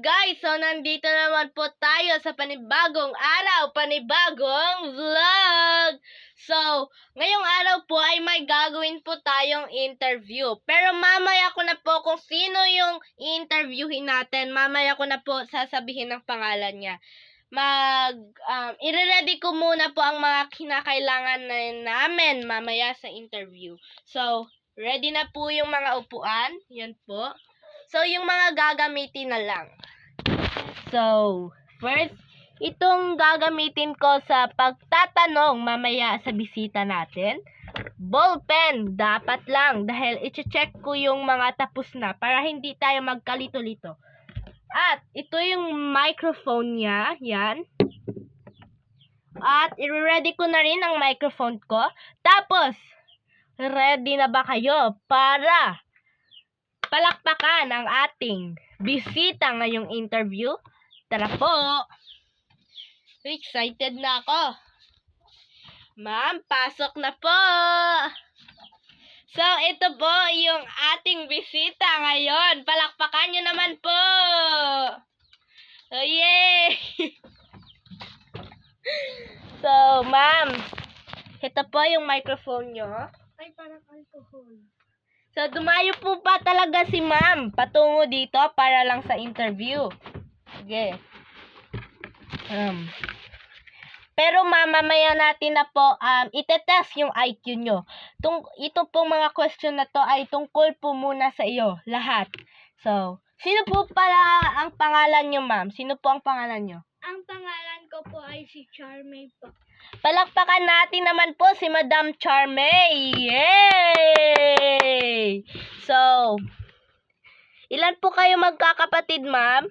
guys! So, nandito naman po tayo sa panibagong araw, panibagong vlog! So, ngayong araw po ay may gagawin po tayong interview. Pero mamaya ko na po kung sino yung i-interviewin natin. Mamaya ko na po sasabihin ng pangalan niya. I-ready ko muna po ang mga kinakailangan namin mamaya sa interview. So, ready na po yung mga upuan. Yan po. So, yung mga gagamitin na lang. So, first, itong gagamitin ko sa pagtatanong mamaya sa bisita natin. Ballpen, dapat lang dahil i-check ko yung mga tapos na para hindi tayo magkalito-lito. At ito yung microphone niya, yan. At i-ready ko na rin ang microphone ko. Tapos, ready na ba kayo para palakpakan ang ating bisita ngayong interview? Tara po! Excited na ako. Ma'am, pasok na po! So, ito po yung ating bisita ngayon. Palakpakan nyo naman po! Oh, yay! So, ma'am, ito po yung microphone nyo. Ay, parang alcohol. So, dumayo po pa talaga si ma'am patungo dito para lang sa interview. Sige. Pero ma'am, mamaya natin na po itetest yung IQ nyo. Ito pong mga question na to ay tungkol po muna sa iyo, lahat. So, sino po pala ang pangalan nyo, ma'am? Sino po ang pangalan nyo? Ang pangalan ko po ay si Charmaine po. Palakpakan natin naman po si Madam Charmaine. Yay! So, ilan po kayo magkakapatid, ma'am?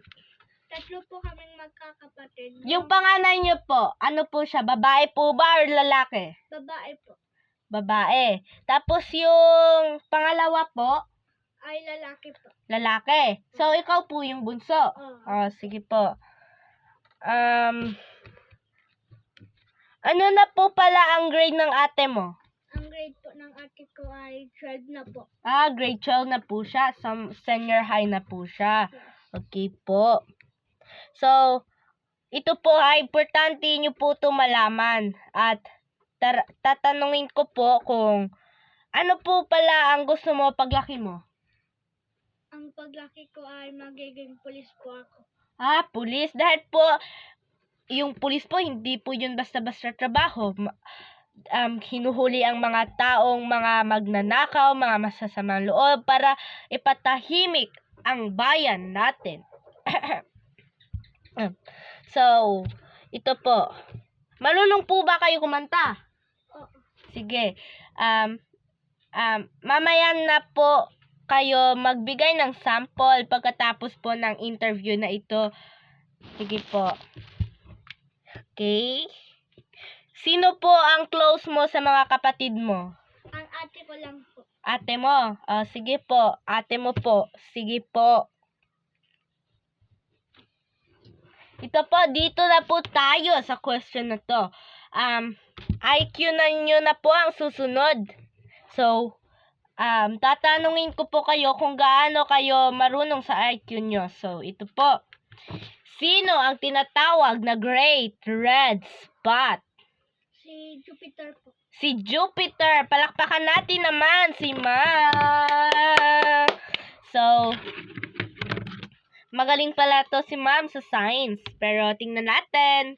Tatlo po kaming magkakapatid. Yung panganay niyo po, ano po siya? Babae po ba or lalaki? Babae po. Babae. Tapos yung pangalawa po, Ay, lalaki po. lalaki. So, ikaw po yung bunso. Oo. Sige po. Ano na po pala ang grade ng ate mo? Ang grade po ng ate ko ay 12 na po. Grade 12 na po siya. Senior high na po siya. Okay po. So, ito po ay importante nyo po ito malaman. At tatanungin ko po kung ano po pala ang gusto mo paglaki mo? Ang paglaki ko ay magiging pulis po ako. Pulis. Dahil po, yung pulis po, hindi po yun basta-basta trabaho. Hinuhuli ang mga taong mga magnanakaw, mga masasamang loob para ipatahimik ang bayan natin. So, ito po. Marunong po ba kayo kumanta? Oo. Sige. Mamaya na po kayo magbigay ng sample pagkatapos po ng interview na ito. Sige po. Okay. Sino po ang close mo sa mga kapatid mo? Ang ate ko lang po. Ate mo. Sige po. Ate mo po. Sige po. Ito po, dito na po tayo sa question na to. IQ na nyo na po ang susunod. So, tatanungin ko po kayo kung gaano kayo marunong sa IQ nyo. So, ito po. Sino ang tinatawag na Great Red Spot? Si Jupiter po. Si Jupiter. Palakpakan natin naman si Ma. So, magaling pala to si Ma'am sa science. Pero tingnan natin.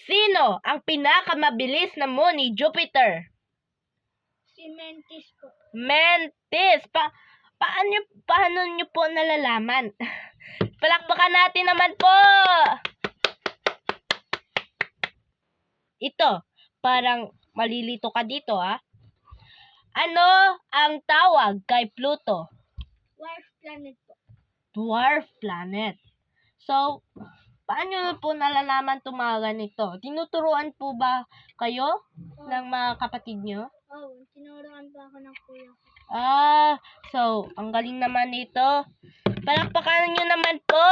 Sino ang pinakamabilis na moon ni Jupiter? Si Mantis po. Mantis. Paano nyo po nalalaman? Palakpakan natin naman po. Ito, parang malilito ka dito, Ano ang tawag kay Pluto? Dwarf planet po. Dwarf planet. So, paano po nalalaman itong mga ganito? Tinuturuan po ba kayo ng mga kapatid nyo? Oo, tinuruan po ako ng kuya ko. So, ang galing naman nito. Palakpakan nyo naman po.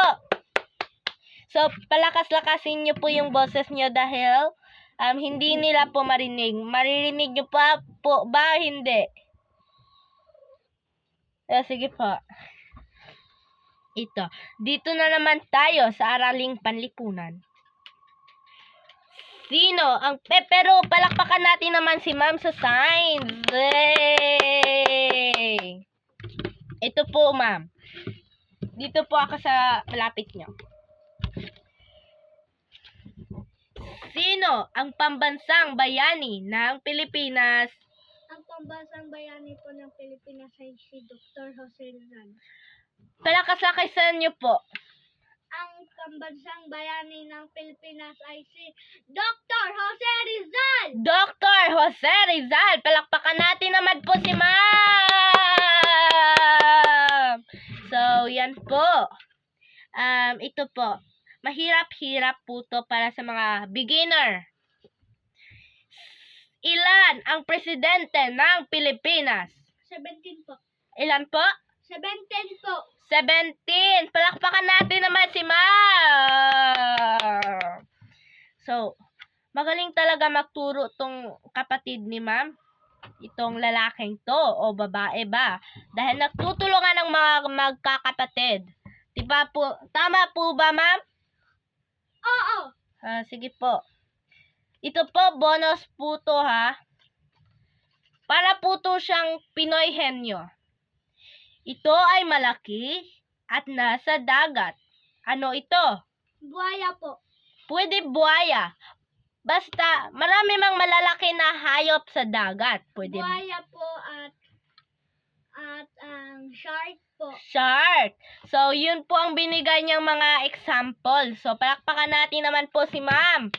So, palakas-lakasin nyo po yung boses nyo dahil hindi nila po marinig. Maririnig nyo pa po ba? Hindi. Sige po. Ito. Dito na naman tayo sa araling panlipunan. Sino ang pero palakpakan natin naman si Ma'am sa science. Yay! Ito po, Ma'am. Dito po ako sa malapit niyo. Sino ang pambansang bayani ng Pilipinas? Ang pambansang bayani po ng Pilipinas ay si Dr. Jose Rizal. Palakasakisan niyo po. Ang pambansang bayani ng Pilipinas ay si Dr. Jose Rizal. Dr. Jose Rizal. Palakpakan natin naman po si Ma'am. So, yan po. Ito po. Mahirap-hirap po to para sa mga beginner. Ilan ang presidente ng Pilipinas? 17 po. Ilan po? 17 po. 17. Palakpakan natin naman si Ma'am. So, magaling talaga magturo tong kapatid ni Ma'am. Itong lalaking to o babae ba? Dahil nagtutulungan ng mga magkakapatid. Diba po? Tama po ba, Ma'am? Oo. Sige po. Ito po, bonus po to ha. Para po to siyang Pinoy henyo. Ito ay malaki at nasa dagat. Ano ito? Buhaya po. Pwede buhaya. Basta, marami mang malalaki na hayop sa dagat. Pwede Buhaya po at ang shark po. shark. So, yun po ang binigay niyang mga example. So, palakpakan natin naman po si Ma'am.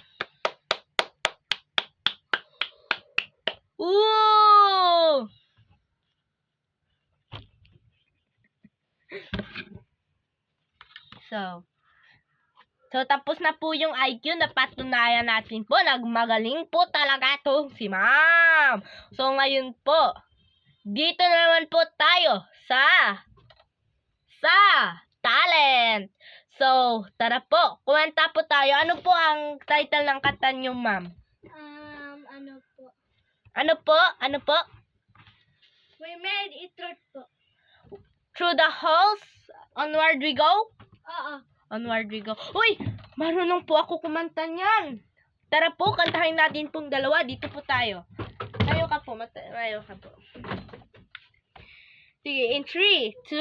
Ooh! So, tapos na po yung IQ. Napatunayan natin po. Nagmagaling po talaga to si Ma'am. So, ngayon po, dito na naman po tayo sa talent. So, tara po. Kumanta po tayo. Ano po ang title ng kanta niyo, Ma'am? Ano po? Ano po? Ano po? We made it truth po. Through the halls, onward we go? Oo. Onward we go. Uy! Marunong po ako kumanta niyan. Tara po, kantahin natin pong dalawa. Dito po tayo. Mayo ka po. Mayo ka po. Sige, in 3, 2,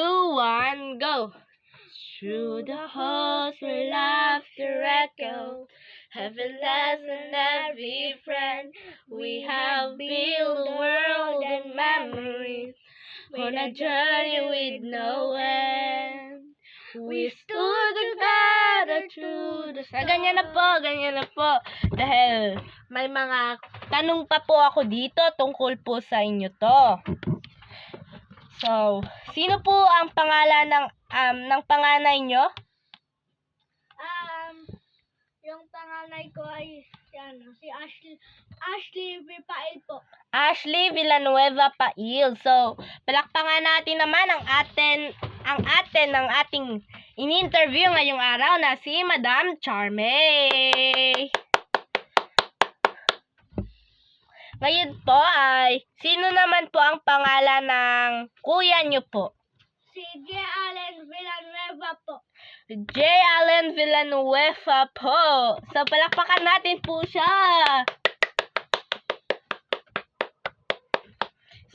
1, go! Through the halls where laughter echo, heaven lasts and every friend, we have built a world and memories, on a journey with no end. We stood together through the storm. Ganyan na po. Dahil may mga tanong pa po ako dito tungkol po sa inyo to. So, sino po ang pangalan ng panganay nyo? Yung panganay ko ay si Ashley Vipail po. Ashley Villanueva Pail. So, palakpakan natin naman ang atin ng ating in-interview ngayong araw na si Madam Charmay. Ngayon po ay, sino naman po ang pangalan ng kuya nyo po? Si J. Allen Villanueva po. J. Allen Villanueva po. So, palakpakan natin po siya.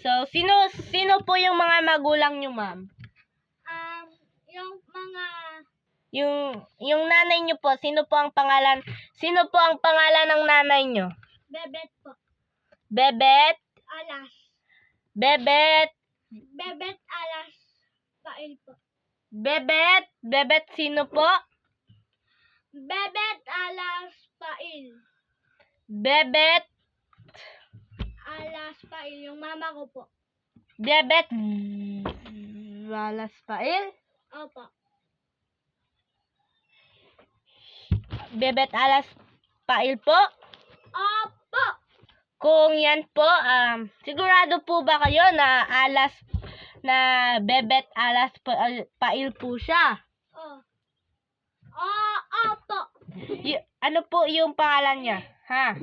So, sino po yung mga magulang nyo, Ma'am? Yung nanay nyo po, sino po ang pangalan ng nanay nyo? Bebet po. Bebet? Alas. Bebet Alas Pail po. Bebet sino po? Bebet Alas Pail. Bebet Alas Pail, yung mama ko po. Bebet Alas Pail? Opo. Bebet Alas Pail po? Opo. Kung yan po, sigurado po ba kayo na Bebet Alas Pail po siya? Opo. Ano po yung pangalan niya? Ha?